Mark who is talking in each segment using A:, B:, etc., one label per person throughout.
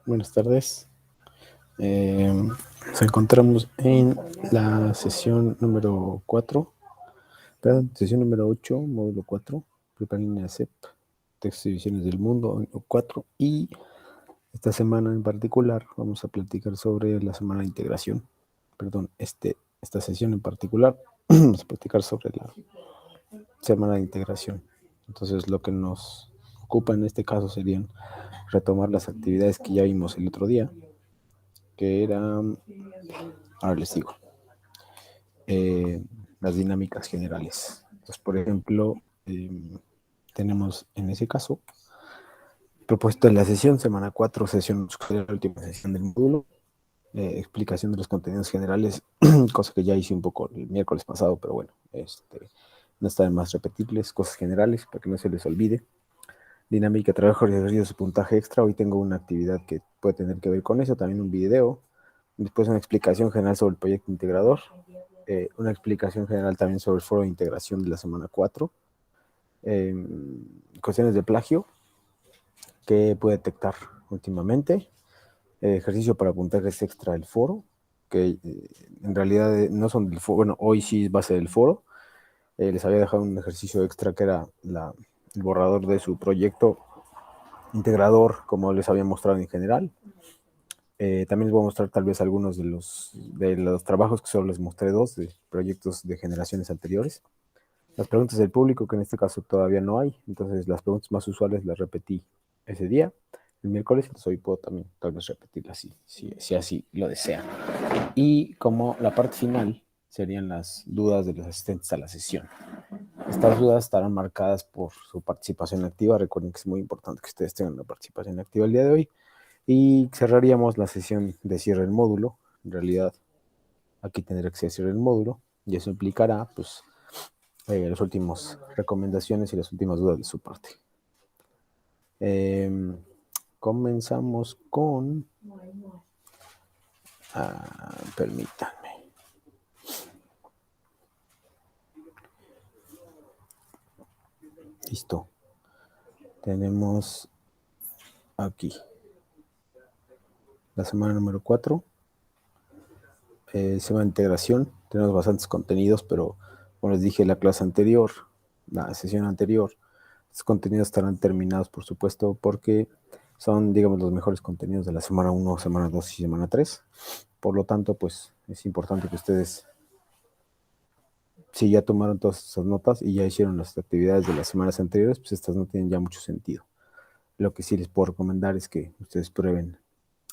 A: Buenas tardes. Nos encontramos en la sesión número 4, sesión número 8, módulo 4, primera línea CEP, textos y visiones del mundo 4, y esta semana en particular vamos a platicar sobre la semana de integración. Esta sesión en particular vamos a platicar sobre la semana de integración. Entonces lo que nos ocupa en este caso serían retomar las actividades que ya vimos el otro día, que eran, ahora les digo, las dinámicas generales. Entonces, por ejemplo, tenemos en ese caso propuesto en la sesión, semana 4, sesión, la última sesión del módulo, explicación de los contenidos generales, cosa que ya hice un poco el miércoles pasado, pero bueno, no está de más repetirles, cosas generales para que no se les olvide. Dinámica, trabajo, ejercicios y puntaje extra. Hoy tengo una actividad que puede tener que ver con eso, también un video. Después una explicación general sobre el proyecto integrador. Una explicación general también sobre el foro de integración de la semana 4. Cuestiones de plagio que puede detectar últimamente. Ejercicio para puntajes extra del foro, que en realidad no son del foro. Bueno, hoy sí va a ser el foro. Les había dejado un ejercicio extra que era el borrador de su proyecto integrador, como les había mostrado en general. También les voy a mostrar tal vez algunos de los trabajos que solo les mostré dos, de proyectos de generaciones anteriores. Las preguntas del público, que en este caso todavía no hay, entonces las preguntas más usuales las repetí ese día, el miércoles, entonces hoy puedo también tal vez repetirlas si así lo desean. Y como la parte final serían las dudas de los asistentes a la sesión. Estas dudas estarán marcadas por su participación activa. Recuerden que es muy importante que ustedes tengan una participación activa el día de hoy. Y cerraríamos la sesión de cierre del módulo. En realidad, aquí tendrá que ser cierre el módulo, y eso implicará, pues, las últimas recomendaciones y las últimas dudas de su parte. Comenzamos con... permítanme. Listo. Tenemos aquí la semana número 4. Semana de integración. Tenemos bastantes contenidos, pero como les dije en la clase anterior, la sesión anterior, estos contenidos estarán terminados, por supuesto, porque son, digamos, los mejores contenidos de la semana 1, semana 2 y semana 3. Por lo tanto, pues es importante que ustedes, si ya tomaron todas esas notas y ya hicieron las actividades de las semanas anteriores, pues estas no tienen ya mucho sentido. Lo que sí les puedo recomendar es que ustedes prueben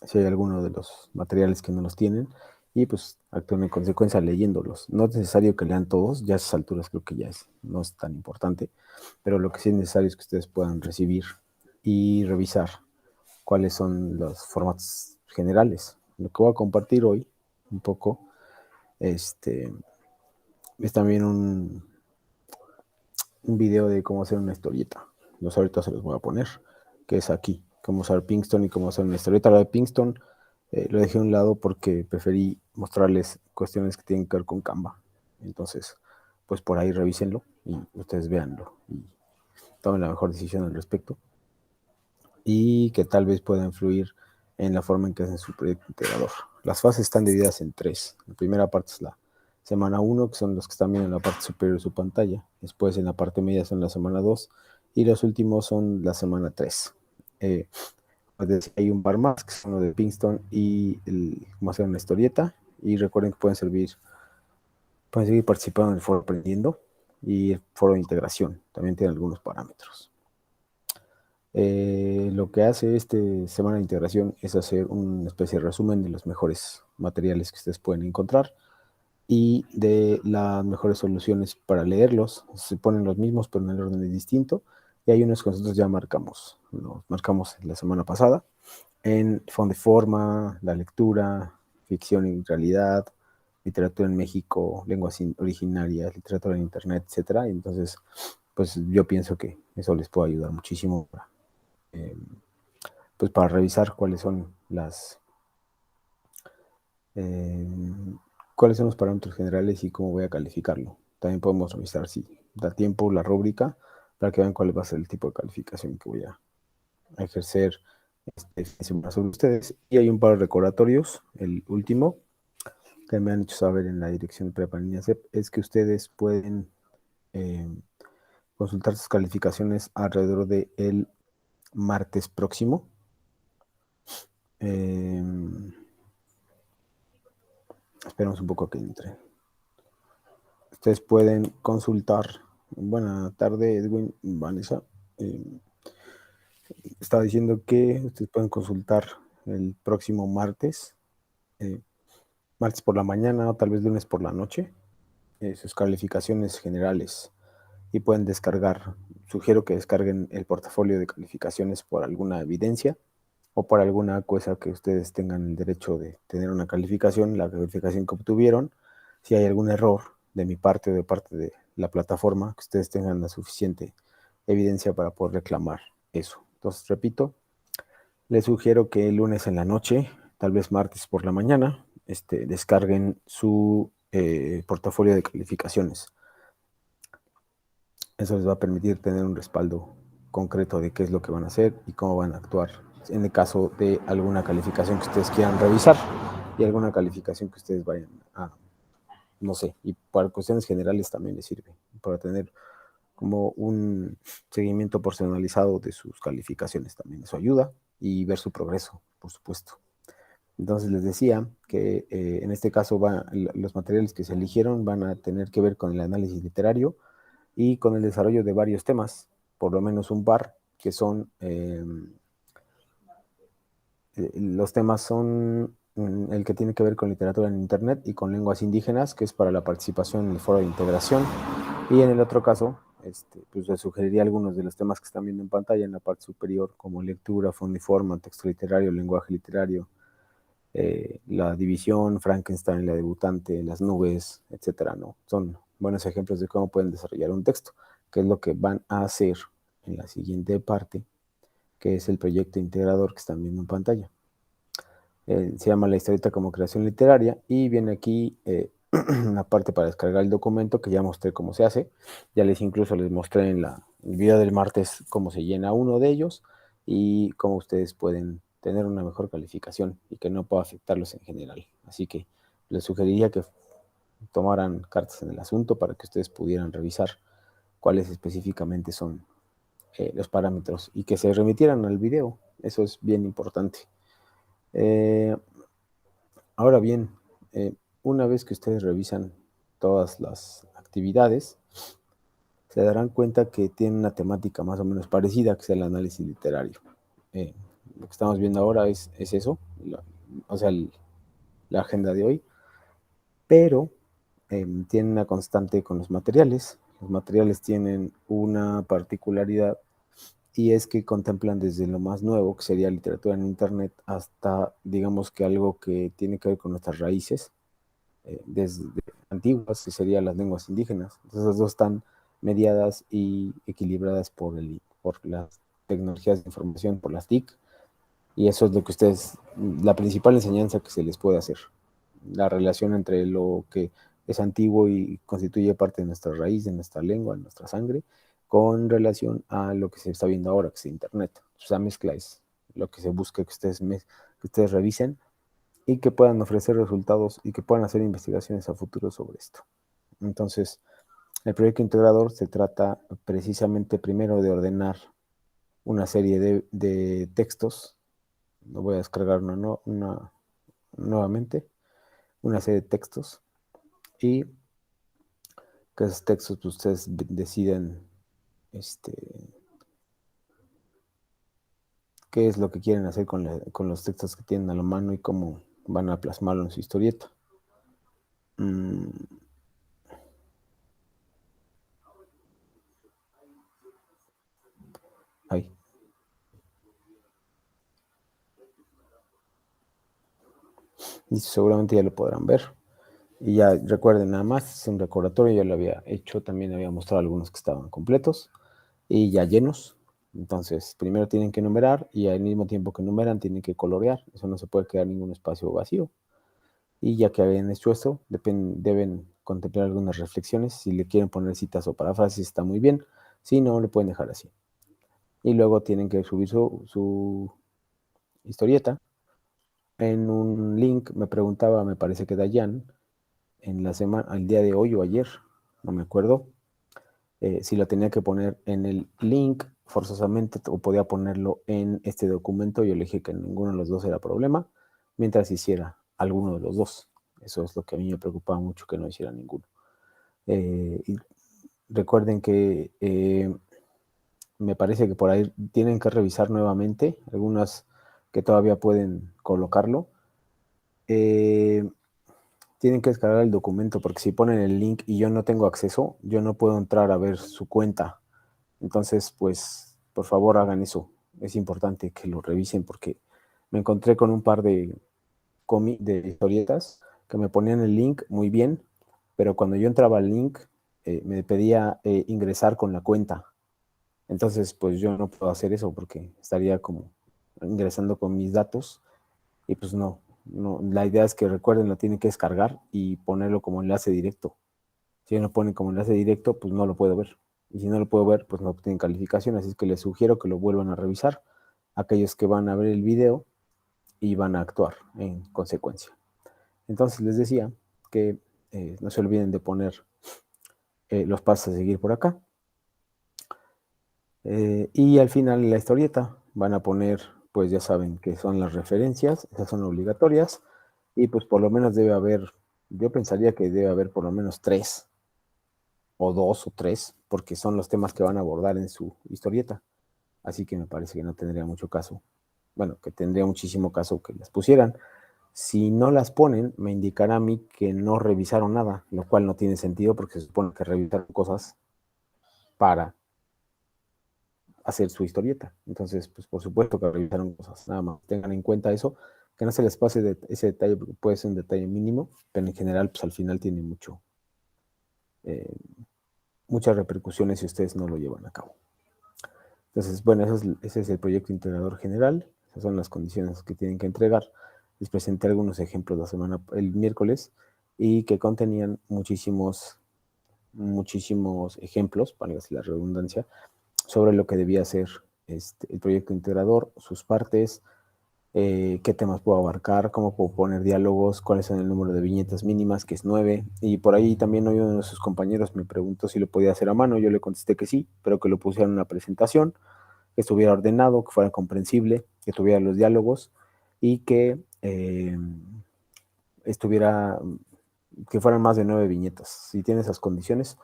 A: si hay alguno de los materiales que no los tienen, y pues actúen en consecuencia leyéndolos. No es necesario que lean todos, ya a esas alturas creo que no es tan importante, pero lo que sí es necesario es que ustedes puedan recibir y revisar cuáles son los formatos generales. Lo que voy a compartir hoy un poco es también un video de cómo hacer una historieta. Los ahorita se los voy a poner, que es aquí, cómo usar Pinkston y cómo hacer una historieta. Lo de Pinkston lo dejé a un lado porque preferí mostrarles cuestiones que tienen que ver con Canva. Entonces, pues por ahí revísenlo y ustedes véanlo y tomen la mejor decisión al respecto, y que tal vez pueda influir en la forma en que hacen su proyecto integrador. Las fases están divididas en 3. La primera parte es la semana 1, que son los que están viendo en la parte superior de su pantalla. Después en la parte media son la semana 2 y los últimos son la semana 3. Hay un par más, que son los de Pinkston y cómo hacer una historieta. Y recuerden que pueden seguir participando en el foro aprendiendo y el foro de integración. También tiene algunos parámetros. Lo que hace semana de integración es hacer una especie de resumen de los mejores materiales que ustedes pueden encontrar y de las mejores soluciones para leerlos. Se ponen los mismos, pero en el orden es distinto. Y hay unos que nosotros ya marcamos. Los marcamos la semana pasada en fondo y forma, la lectura, ficción y realidad, literatura en México, lenguas originarias, literatura en Internet, etcétera. Y entonces, pues yo pienso que eso les puede ayudar muchísimo pues para revisar cuáles son los parámetros generales y cómo voy a calificarlo. También podemos revisar, si da tiempo, la rúbrica para que vean cuál va a ser el tipo de calificación que voy a ejercer sobre ustedes. Y hay un par de recordatorios. El último que me han hecho saber en la dirección de Prepa Línea CEP es que ustedes pueden eh, consultar sus calificaciones alrededor del martes próximo. Eh, Esperamos un poco a que entre. Ustedes pueden consultar. Buena tarde, Edwin, Vanessa. Estaba diciendo que ustedes pueden consultar el próximo martes, eh, martes por la mañana o tal vez lunes por la noche, sus calificaciones generales y pueden descargar. Sugiero que descarguen el portafolio de calificaciones por alguna evidencia o por alguna cosa que ustedes tengan el derecho de tener una calificación, la calificación que obtuvieron. Si hay algún error de mi parte o de parte de la plataforma, que ustedes tengan la suficiente evidencia para poder reclamar eso. Entonces, repito, les sugiero que el lunes en la noche, tal vez martes por la mañana, descarguen su portafolio de calificaciones. Eso les va a permitir tener un respaldo concreto de qué es lo que van a hacer y cómo van a actuar en el caso de alguna calificación que ustedes quieran revisar y alguna calificación que ustedes vayan a, no sé, y para cuestiones generales también les sirve para tener como un seguimiento personalizado de sus calificaciones también. Eso ayuda y ver su progreso, por supuesto. Entonces les decía que en este caso los materiales que se eligieron van a tener que ver con el análisis literario y con el desarrollo de varios temas, por lo menos un par, que son, los temas son el que tiene que ver con literatura en Internet y con lenguas indígenas, que es para la participación en el foro de integración, y en el otro caso, pues les sugeriría algunos de los temas que están viendo en pantalla en la parte superior, como lectura, fondiforma, texto literario, lenguaje literario, la división, Frankenstein, la debutante, las nubes, etcétera, ¿no? Son buenos ejemplos de cómo pueden desarrollar un texto, que es lo que van a hacer en la siguiente parte, que es el proyecto integrador que están viendo en pantalla. Se llama La historieta como creación literaria y viene aquí una parte para descargar el documento que ya mostré cómo se hace. Ya incluso les mostré en el video del martes cómo se llena uno de ellos y cómo ustedes pueden tener una mejor calificación y que no pueda afectarlos en general. Así que les sugeriría que tomaran cartas en el asunto para que ustedes pudieran revisar cuáles específicamente son los parámetros y que se remitieran al video. Eso es bien importante. Ahora bien, una vez que ustedes revisan todas las actividades, se darán cuenta que tienen una temática más o menos parecida, que es el análisis literario. Lo que estamos viendo ahora es eso, o sea, la agenda de hoy, pero tienen una constante con los materiales. Los materiales tienen una particularidad y es que contemplan desde lo más nuevo, que sería literatura en Internet, hasta, digamos que algo que tiene que ver con nuestras raíces, desde antiguas, que serían las lenguas indígenas. Entonces, esas dos están mediadas y equilibradas por las tecnologías de información, por las TIC, y eso es lo que ustedes, la principal enseñanza que se les puede hacer, la relación entre lo que es antiguo y constituye parte de nuestra raíz, de nuestra lengua, de nuestra sangre, con relación a lo que se está viendo ahora, que es Internet. Esa mezcla es lo que se busca que ustedes revisen y que puedan ofrecer resultados y que puedan hacer investigaciones a futuro sobre esto. Entonces, el proyecto integrador se trata precisamente primero de ordenar una serie de textos. Lo voy a descargar nuevamente, una serie de textos y que esos textos pues, ustedes deciden este, qué es lo que quieren hacer con los textos que tienen a la mano y cómo van a plasmarlo en su historieta. Ahí. Y seguramente ya lo podrán ver. Y ya recuerden, nada más, es un recordatorio, ya lo había hecho, también había mostrado algunos que estaban completos y ya llenos. Entonces, primero tienen que numerar y al mismo tiempo que numeran tienen que colorear. Eso no se puede quedar ningún espacio vacío. Y ya que habían hecho eso, deben contemplar algunas reflexiones. Si le quieren poner citas o paráfrasis, está muy bien. Si no, lo pueden dejar así. Y luego tienen que subir historieta. En un link me preguntaba, me parece que Dayan, en la semana, el día de hoy o ayer, no me acuerdo, si lo tenía que poner en el link forzosamente o podía ponerlo en este documento. Yo le dije que ninguno de los dos era problema, mientras hiciera alguno de los dos. Eso es lo que a mí me preocupaba mucho, que no hiciera ninguno. Y recuerden que me parece que por ahí tienen que revisar nuevamente, algunas que todavía pueden colocarlo. Tienen que descargar el documento, porque si ponen el link y yo no tengo acceso, yo no puedo entrar a ver su cuenta. Entonces, pues, por favor, hagan eso. Es importante que lo revisen, porque me encontré con un par de historietas que me ponían el link muy bien, pero cuando yo entraba al link, me pedía ingresar con la cuenta. Entonces, pues yo no puedo hacer eso porque estaría como ingresando con mis datos y pues no. La idea es que recuerden, lo tienen que descargar y ponerlo como enlace directo. Si no lo ponen como enlace directo, pues no lo puedo ver. Y si no lo puedo ver, pues no tienen calificación. Así es que les sugiero que lo vuelvan a revisar, aquellos que van a ver el video y van a actuar en consecuencia. Entonces les decía que no se olviden de poner los pasos a seguir por acá. Y al final la historieta van a poner, pues ya saben que son las referencias, esas son obligatorias, y pues por lo menos debe haber, yo pensaría que debe haber por lo menos 3 o 2 o 3, porque son los temas que van a abordar en su historieta. Así que me parece que no tendría mucho caso, bueno, que tendría muchísimo caso que las pusieran. Si no las ponen, me indicará a mí que no revisaron nada, lo cual no tiene sentido porque se supone que revisaron cosas para hacer su historieta. Entonces, pues por supuesto que revisaron cosas, nada más tengan en cuenta eso, que no se les pase ese detalle, porque puede ser un detalle mínimo, pero en general, pues al final tiene eh, muchas repercusiones si ustedes no lo llevan a cabo. Entonces, bueno, ese es el proyecto integrador general, esas son las condiciones que tienen que entregar. Les presenté algunos ejemplos el miércoles y que contenían muchísimos ejemplos, para la redundancia, sobre lo que debía ser el proyecto integrador, sus partes, qué temas puedo abarcar, cómo puedo poner diálogos, cuáles son el número de viñetas mínimas, que es 9. Y por ahí también uno de sus compañeros me preguntó si lo podía hacer a mano. Yo le contesté que sí, pero que lo pusiera en una presentación, que estuviera ordenado, que fuera comprensible, que tuviera los diálogos y que estuviera, que fueran más de 9 viñetas. Si tiene esas condiciones,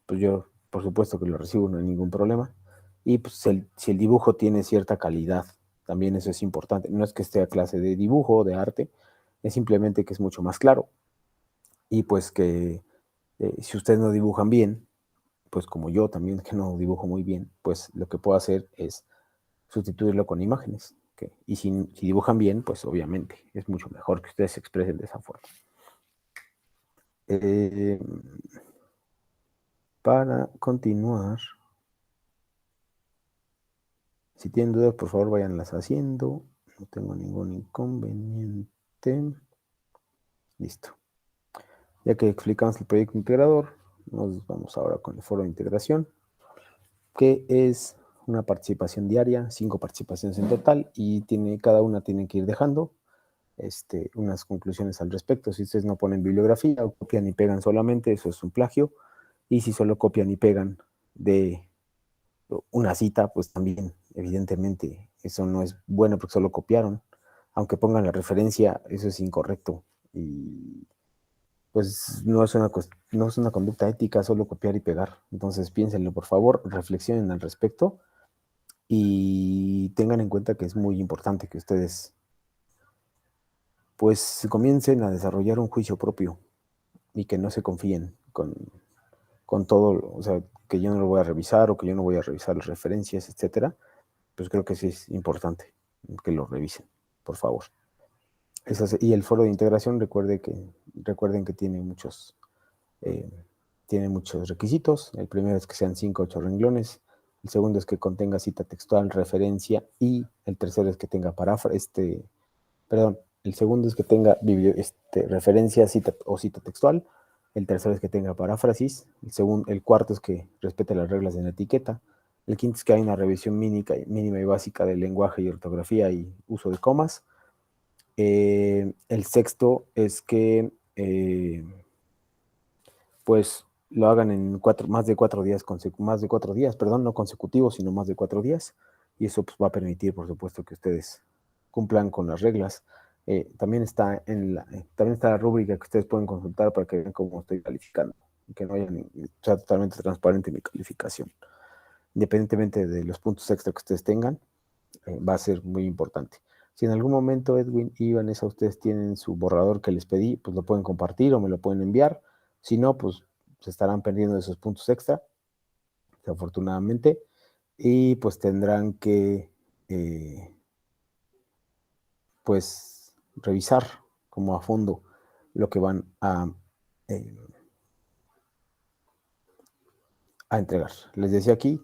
A: pues yo, por supuesto que lo recibo, no hay ningún problema. Y pues si el dibujo tiene cierta calidad, también eso es importante. No es que esté a clase de dibujo, de arte, es simplemente que es mucho más claro. Y pues que si ustedes no dibujan bien, pues como yo también que no dibujo muy bien, pues lo que puedo hacer es sustituirlo con imágenes. Y si dibujan bien, pues obviamente es mucho mejor que ustedes se expresen de esa forma. Para continuar, si tienen dudas, por favor, váyanlas haciendo. No tengo ningún inconveniente. Listo. Ya que explicamos el proyecto integrador, nos vamos ahora con el foro de integración, que es una participación diaria, 5 participaciones en total, y cada una tiene que ir dejando unas conclusiones al respecto. Si ustedes no ponen bibliografía o copian y pegan solamente, eso es un plagio. Y si solo copian y pegan de una cita, pues también, evidentemente, eso no es bueno porque solo copiaron. Aunque pongan la referencia, eso es incorrecto. Y pues no es una conducta ética solo copiar y pegar. Entonces piénsenlo, por favor, reflexionen al respecto y tengan en cuenta que es muy importante que ustedes pues comiencen a desarrollar un juicio propio y que no se confíen con todo, o sea, que yo no lo voy a revisar o que yo no voy a revisar las referencias, etcétera. Pues creo que sí es importante que lo revisen, por favor. Y el foro de integración, recuerden que eh, tiene muchos requisitos. El primero es que sean 5 o 8 renglones. El segundo es que contenga cita textual, referencia, y el tercero es que tenga el segundo es que tenga referencia, cita o cita textual. El tercero es que tenga paráfrasis. El cuarto es que respete las reglas de la etiqueta. El quinto es que hay una revisión mínima y básica del lenguaje y ortografía y uso de comas. El sexto es que pues lo hagan en más de 4 días, perdón, no consecutivos, sino más de 4 días. Y eso pues, va a permitir, por supuesto, que ustedes cumplan con las reglas. También está la rúbrica que ustedes pueden consultar para que vean cómo estoy calificando, que no sea totalmente transparente mi calificación. Independientemente de los puntos extra que ustedes tengan, va a ser muy importante. Si en algún momento Edwin y Vanessa ustedes tienen su borrador que les pedí, pues lo pueden compartir o me lo pueden enviar. Si no, pues se estarán perdiendo esos puntos extra, desafortunadamente, y pues tendrán que pues revisar como a fondo lo que van a entregar. Les decía aquí,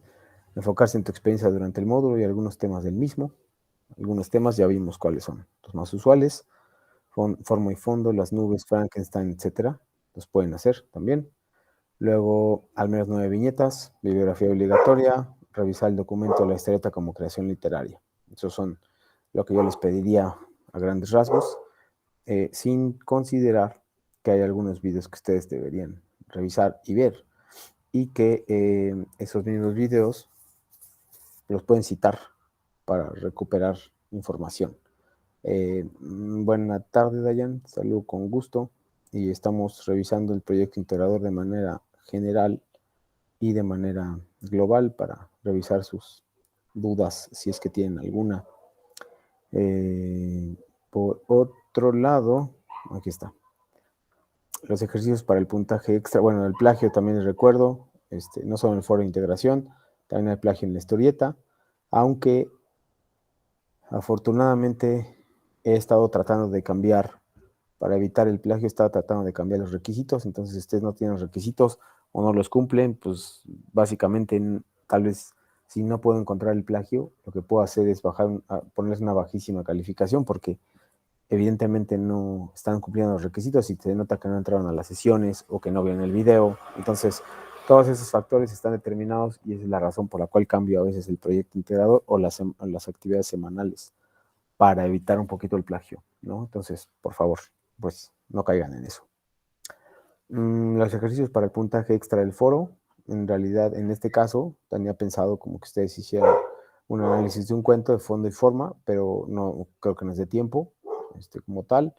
A: enfocarse en tu experiencia durante el módulo y algunos temas del mismo. Algunos temas ya vimos cuáles son los más usuales, forma y fondo, las nubes, Frankenstein, etcétera. Los pueden hacer también. Luego, al menos 9 viñetas, bibliografía obligatoria, revisar el documento de la historieta como creación literaria. Esos son lo que yo les pediría a grandes rasgos, sin considerar que hay algunos videos que ustedes deberían revisar y ver, y que esos mismos videos los pueden citar para recuperar información. Buena tarde, Dayan. Saludo con gusto. Y estamos revisando el proyecto integrador de manera general y de manera global para revisar sus dudas, si es que tienen alguna. Por otro lado, aquí está. Los ejercicios para el puntaje extra. Bueno, el plagio también les recuerdo. No solo en el foro de integración, también hay plagio en la historieta. Aunque afortunadamente he estado tratando de cambiar, para evitar el plagio, estaba tratando de cambiar los requisitos. Entonces, si ustedes no tienen requisitos o no los cumplen, pues básicamente tal vez si no puedo encontrar el plagio, lo que puedo hacer es ponerles una bajísima calificación porque evidentemente no están cumpliendo los requisitos y se nota que no entraron a las sesiones o que no vieron el video. Entonces, todos esos factores están determinados y esa es la razón por la cual cambio a veces el proyecto integrador o las actividades semanales para evitar un poquito el plagio, ¿no? Entonces, por favor, pues no caigan en eso. Los ejercicios para el puntaje extra del foro, en realidad, en este caso, tenía pensado como que ustedes hicieran un análisis de un cuento de fondo y forma, pero no creo que no es de tiempo, como tal,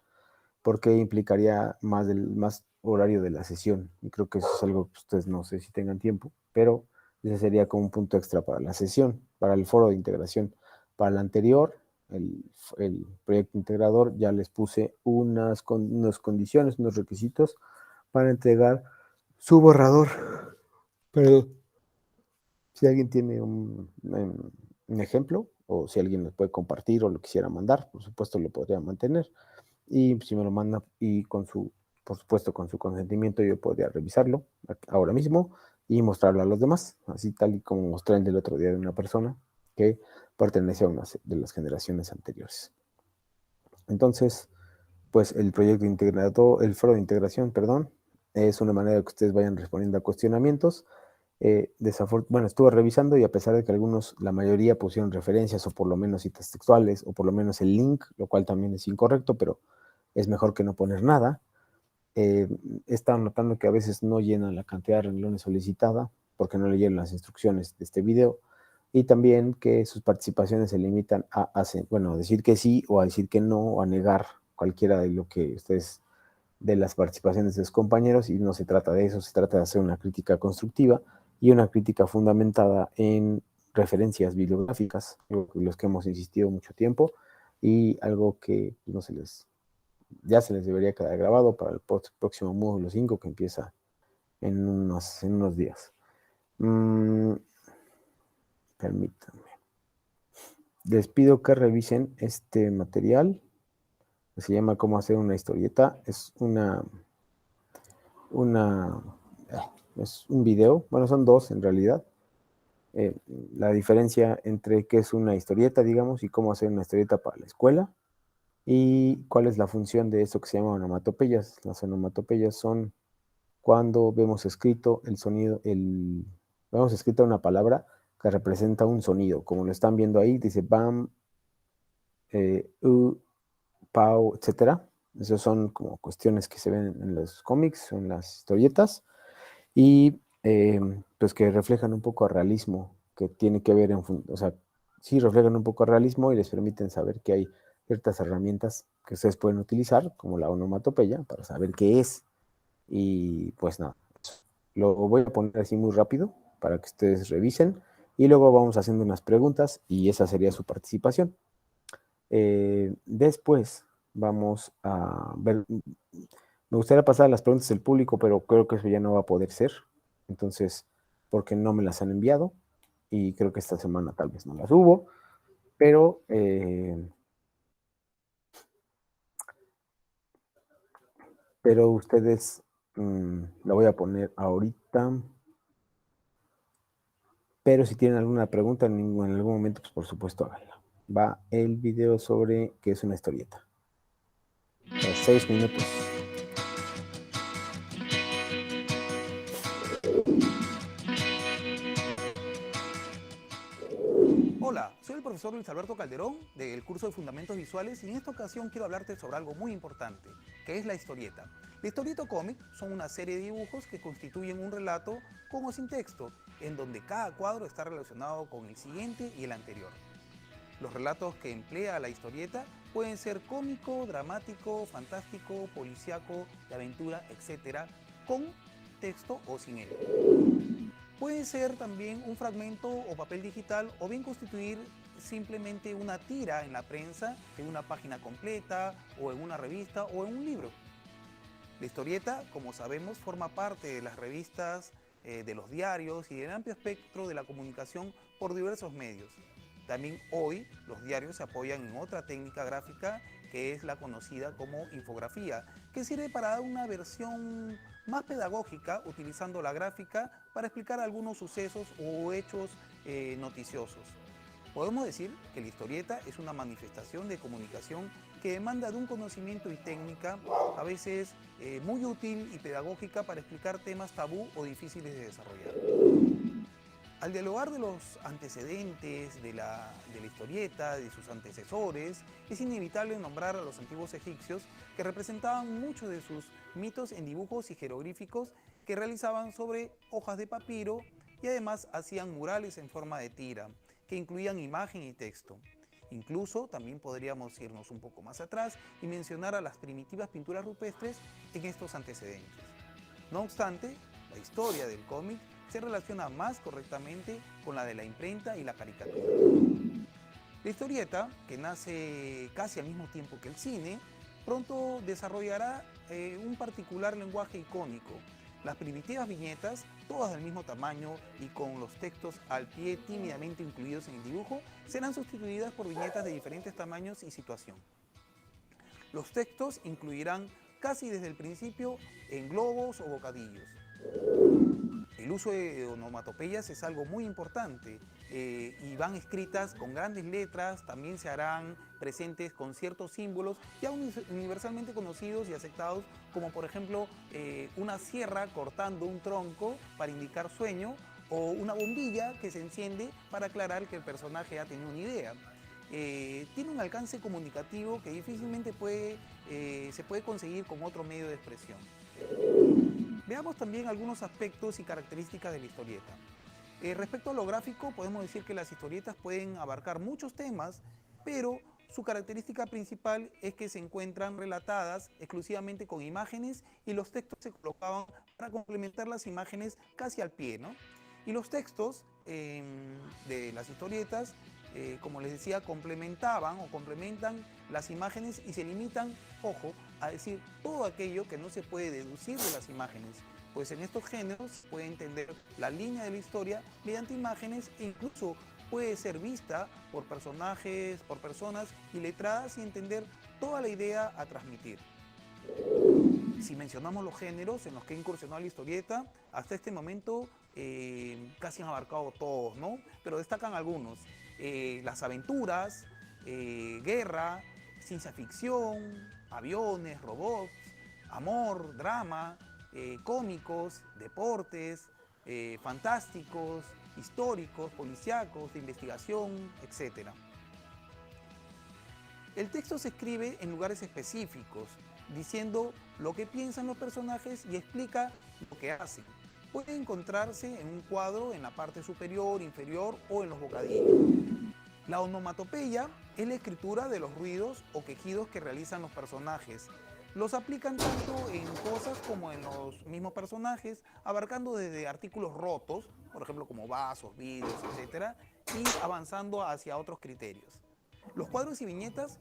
A: porque implicaría más horario de la sesión, y creo que eso es algo que ustedes no sé si tengan tiempo, pero ese sería como un punto extra para la sesión, para el foro de integración. Para el anterior, el proyecto integrador, ya les puse unas condiciones, unos requisitos para entregar su borrador. Pero si alguien tiene un ejemplo, o si alguien lo puede compartir o lo quisiera mandar, por supuesto lo podría mantener. Y si me lo manda y por supuesto con su consentimiento, yo podría revisarlo ahora mismo y mostrarlo a los demás, así tal y como mostré el del otro día de una persona que pertenece a una de las generaciones anteriores. Entonces, pues el proyecto integrado, el foro de integración, perdón, es una manera de que ustedes vayan respondiendo a cuestionamientos. Bueno, estuve revisando y a pesar de que la mayoría pusieron referencias o por lo menos citas textuales o por lo menos el link, lo cual también es incorrecto, pero es mejor que no poner nada. He estado notando que a veces no llenan la cantidad de renglones solicitada porque no leyeron las instrucciones de este video y también que sus participaciones se limitan a decir que sí o a decir que no o a negar cualquiera de lo que ustedes de las participaciones de sus compañeros y no se trata de eso, se trata de hacer una crítica constructiva y una crítica fundamentada en referencias bibliográficas, los que hemos insistido mucho tiempo y algo que ya se les debería quedar grabado para el próximo módulo 5 que empieza en unos días. Permítanme. Les pido que revisen este material que se llama Cómo hacer una historieta. Es es un video, bueno, son dos en realidad. La diferencia entre qué es una historieta, digamos, y cómo hacer una historieta para la escuela, y cuál es la función de eso que se llama onomatopeyas. Las onomatopeyas son cuando vemos escrito el sonido, vemos escrita una palabra que representa un sonido. Como lo están viendo ahí, dice bam, pau, etcétera. Esas son como cuestiones que se ven en los cómics o en las historietas y pues que reflejan un poco el realismo que tiene que ver, o sea, sí reflejan un poco el realismo y les permiten saber que hay ciertas herramientas que ustedes pueden utilizar, como la onomatopeya, para saber qué es. Y pues nada, lo voy a poner así muy rápido para que ustedes revisen y luego vamos haciendo unas preguntas y esa sería su participación. Después vamos a ver, me gustaría pasar a las preguntas del público, pero creo que eso ya no va a poder ser, entonces, porque no me las han enviado y creo que esta semana tal vez no las hubo, pero, ustedes, la voy a poner ahorita, pero si tienen alguna pregunta en algún momento, pues por supuesto háganla. Va el video sobre qué es una historieta. 6 minutos.
B: Hola, soy el profesor Luis Alberto Calderón del curso de Fundamentos Visuales y en esta ocasión quiero hablarte sobre algo muy importante, que es la historieta. La historieta o cómic son una serie de dibujos que constituyen un relato con o sin texto, en donde cada cuadro está relacionado con el siguiente y el anterior. Los relatos que emplea la historieta pueden ser cómico, dramático, fantástico, policíaco, de aventura, etc., con texto o sin él. Puede ser también un fragmento o papel digital o bien constituir simplemente una tira en la prensa, en una página completa o en una revista o en un libro. La historieta, como sabemos, forma parte de las revistas, de los diarios y del amplio espectro de la comunicación por diversos medios. También hoy los diarios se apoyan en otra técnica gráfica que es la conocida como infografía, que sirve para dar una versión más pedagógica utilizando la gráfica para explicar algunos sucesos o hechos noticiosos. Podemos decir que la historieta es una manifestación de comunicación que demanda de un conocimiento y técnica a veces muy útil y pedagógica para explicar temas tabú o difíciles de desarrollar. Al dialogar de los antecedentes de la historieta, de sus antecesores, es inevitable nombrar a los antiguos egipcios que representaban muchos de sus mitos en dibujos y jeroglíficos que realizaban sobre hojas de papiro y además hacían murales en forma de tira, que incluían imagen y texto. Incluso también podríamos irnos un poco más atrás y mencionar a las primitivas pinturas rupestres en estos antecedentes. No obstante, la historia del cómic se relaciona más correctamente con la de la imprenta y la caricatura. La historieta, que nace casi al mismo tiempo que el cine, pronto desarrollará un particular lenguaje icónico. Las primitivas viñetas, todas del mismo tamaño y con los textos al pie tímidamente incluidos en el dibujo, serán sustituidas por viñetas de diferentes tamaños y situación. Los textos incluirán casi desde el principio en globos o bocadillos. El uso de onomatopeyas es algo muy importante y van escritas con grandes letras, también se harán presentes con ciertos símbolos ya universalmente conocidos y aceptados, como por ejemplo una sierra cortando un tronco para indicar sueño o una bombilla que se enciende para aclarar que el personaje ha tenido una idea. Tiene un alcance comunicativo que difícilmente se puede conseguir con otro medio de expresión. Veamos también algunos aspectos y características de la historieta. Respecto a lo gráfico, podemos decir que las historietas pueden abarcar muchos temas, pero su característica principal es que se encuentran relatadas exclusivamente con imágenes y los textos se colocaban para complementar las imágenes casi al pie, ¿no? Y los textos de las historietas, como les decía, complementaban o complementan las imágenes y se limitan, ojo, a decir todo aquello que no se puede deducir de las imágenes, pues en estos géneros se puede entender la línea de la historia mediante imágenes e incluso puede ser vista por personajes, por personas iletradas y entender toda la idea a transmitir. Si mencionamos los géneros en los que ha incursionado la historieta, hasta este momento casi han abarcado todos, ¿no? Pero destacan algunos. Las aventuras, guerra, ciencia ficción, aviones, robots, amor, drama, cómicos, deportes, fantásticos, históricos, policíacos, de investigación, etc. El texto se escribe en lugares específicos, diciendo lo que piensan los personajes y explica lo que hacen. Puede encontrarse en un cuadro en la parte superior, inferior o en los bocadillos. La onomatopeya es la escritura de los ruidos o quejidos que realizan los personajes. Los aplican tanto en cosas como en los mismos personajes, abarcando desde artículos rotos, por ejemplo como vasos, vidrios, etc., y avanzando hacia otros criterios. Los cuadros y viñetas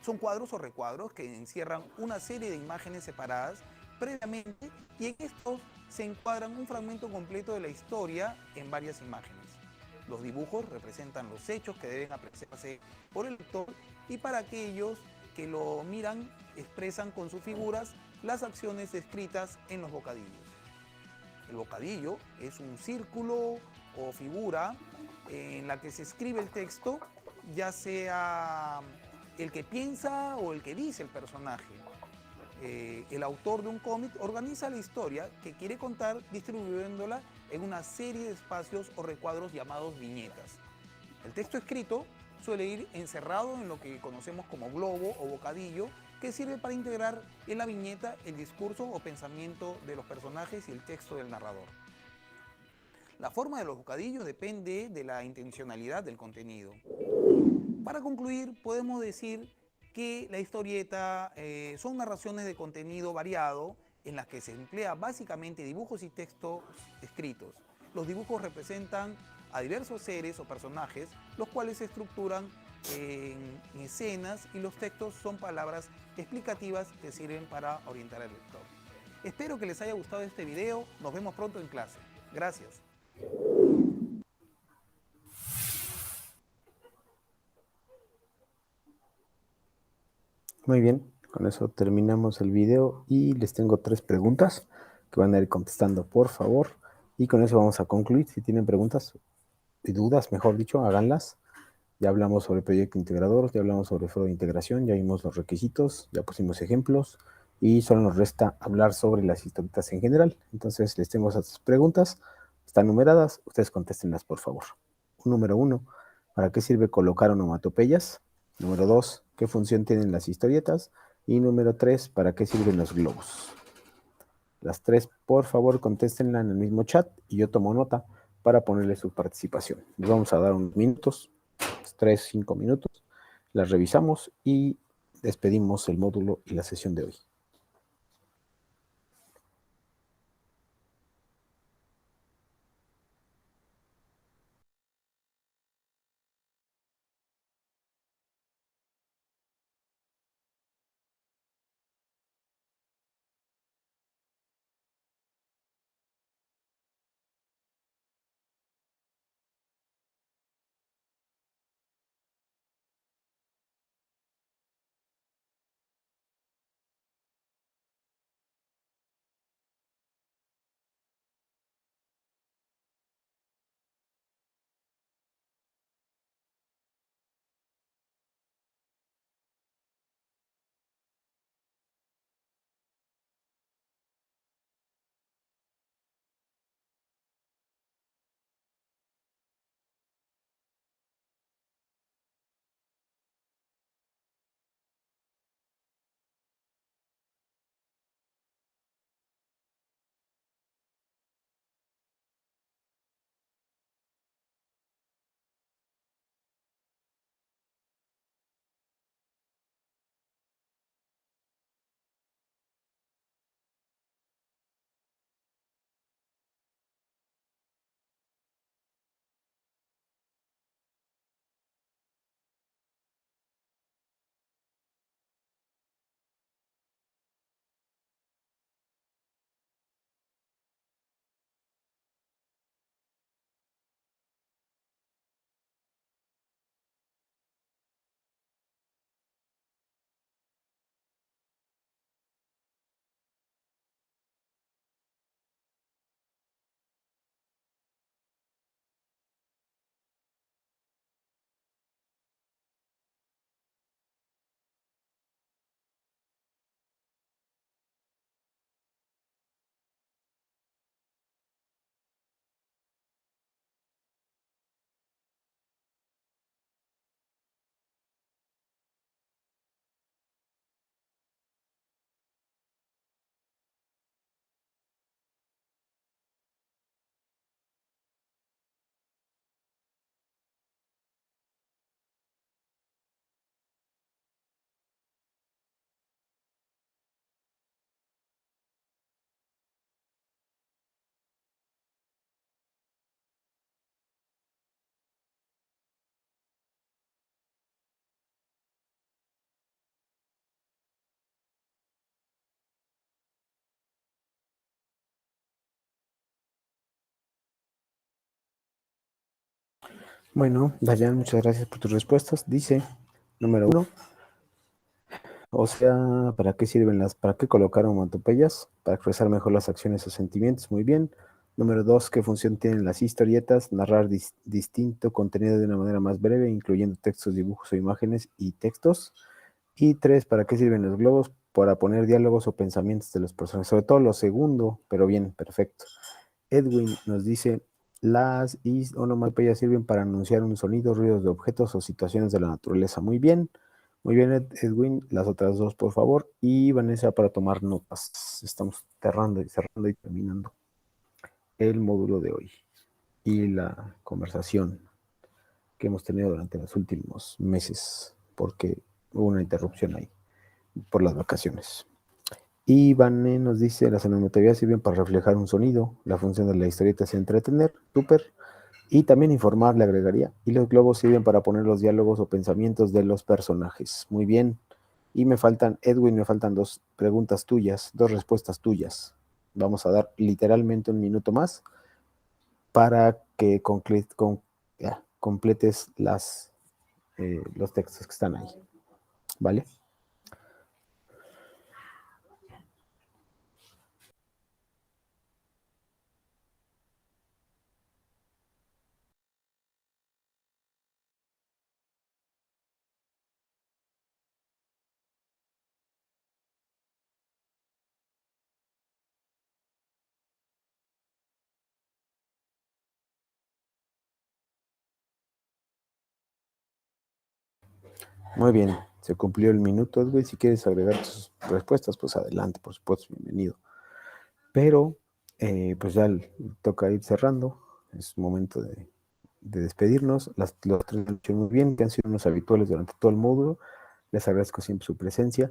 B: son cuadros o recuadros que encierran una serie de imágenes separadas previamente y en estos se encuadran un fragmento completo de la historia en varias imágenes. Los dibujos representan los hechos que deben apreciarse por el lector y para aquellos que lo miran expresan con sus figuras las acciones descritas en los bocadillos. El bocadillo es un círculo o figura en la que se escribe el texto, ya sea el que piensa o el que dice el personaje. El autor de un cómic organiza la historia que quiere contar distribuyéndola en una serie de espacios o recuadros llamados viñetas. El texto escrito suele ir encerrado en lo que conocemos como globo o bocadillo, que sirve para integrar en la viñeta el discurso o pensamiento de los personajes y el texto del narrador. La forma de los bocadillos depende de la intencionalidad del contenido. Para concluir, podemos decir que la historieta son narraciones de contenido variado en las que se emplea básicamente dibujos y textos escritos. Los dibujos representan a diversos seres o personajes, los cuales se estructuran en escenas y los textos son palabras explicativas que sirven para orientar al lector. Espero que les haya gustado este video, nos vemos pronto en clase. Gracias.
A: Muy bien, con eso terminamos el video y les tengo 3 preguntas que van a ir contestando, por favor. Y con eso vamos a concluir. Si tienen preguntas y dudas, mejor dicho, háganlas. Ya hablamos sobre proyecto integrador, ya hablamos sobre foro de integración, ya vimos los requisitos, ya pusimos ejemplos y solo nos resta hablar sobre las historietas en general. Entonces les tengo esas preguntas, están numeradas, ustedes contéstenlas por favor. Número 1, ¿para qué sirve colocar onomatopeyas? Número 2, ¿qué función tienen las historietas? Y número 3, ¿para qué sirven los globos? Las 3, por favor, contéstenla en el mismo chat y yo tomo nota para ponerle su participación. Les vamos a dar unos minutos, 3, 5 minutos, las revisamos y despedimos el módulo y la sesión de hoy. Bueno, Dayan, muchas gracias por tus respuestas. Dice, número 1, o sea, ¿para qué colocar onomatopeyas? Para expresar mejor las acciones o sentimientos, muy bien. Número 2, ¿qué función tienen las historietas? Narrar distinto contenido de una manera más breve, incluyendo textos, dibujos o imágenes y textos. Y 3, ¿para qué sirven los globos? Para poner diálogos o pensamientos de los personajes. Sobre todo lo segundo, pero bien, perfecto. Edwin nos dice, las onomatopeyas sirven para anunciar un sonido, ruidos de objetos o situaciones de la naturaleza. Muy bien, Edwin. Las otras dos, por favor. Y Vanessa, para tomar notas. Estamos cerrando y terminando el módulo de hoy y la conversación que hemos tenido durante los últimos meses, porque hubo una interrupción ahí por las vacaciones. Y Vane nos dice, las onomatopeyas sirven para reflejar un sonido, la función de la historieta es entretener, súper, y también informar, le agregaría, y los globos sirven para poner los diálogos o pensamientos de los personajes. Muy bien. Y me faltan, Edwin, me faltan 2 preguntas tuyas, 2 respuestas tuyas. Vamos a dar literalmente un minuto más para que completes los textos que están ahí. ¿Vale? Muy bien, se cumplió el minuto, Edwin. Si quieres agregar tus respuestas, pues adelante, por supuesto, bienvenido. Pero, pues ya toca ir cerrando. Es momento de despedirnos. Los 3 lo hicieron muy bien, que han sido unos habituales durante todo el módulo. Les agradezco siempre su presencia.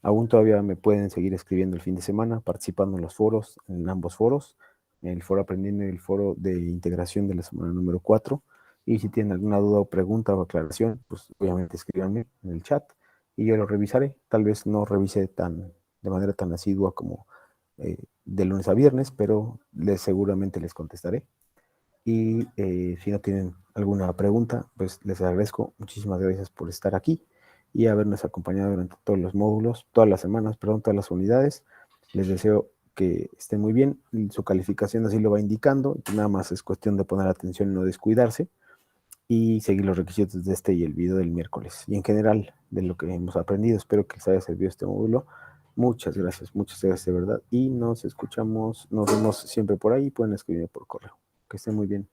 A: Aún todavía me pueden seguir escribiendo el fin de semana, participando en los foros, en ambos foros, en el foro aprendiendo y el foro de integración de la semana número 4. Y si tienen alguna duda o pregunta o aclaración, pues obviamente escríbanme en el chat y yo lo revisaré. Tal vez no revise de manera tan asidua como de lunes a viernes, pero seguramente les contestaré. Y si no tienen alguna pregunta, pues les agradezco. Muchísimas gracias por estar aquí y habernos acompañado durante todos los módulos, todas las semanas, perdón, todas las unidades. Les deseo que estén muy bien. Su calificación así lo va indicando. Nada más es cuestión de poner atención y no descuidarse y seguir los requisitos de este y el video del miércoles. Y en general, de lo que hemos aprendido, espero que les haya servido este módulo. Muchas gracias de verdad. Y nos escuchamos, nos vemos siempre por ahí. Pueden escribirme por correo. Que estén muy bien.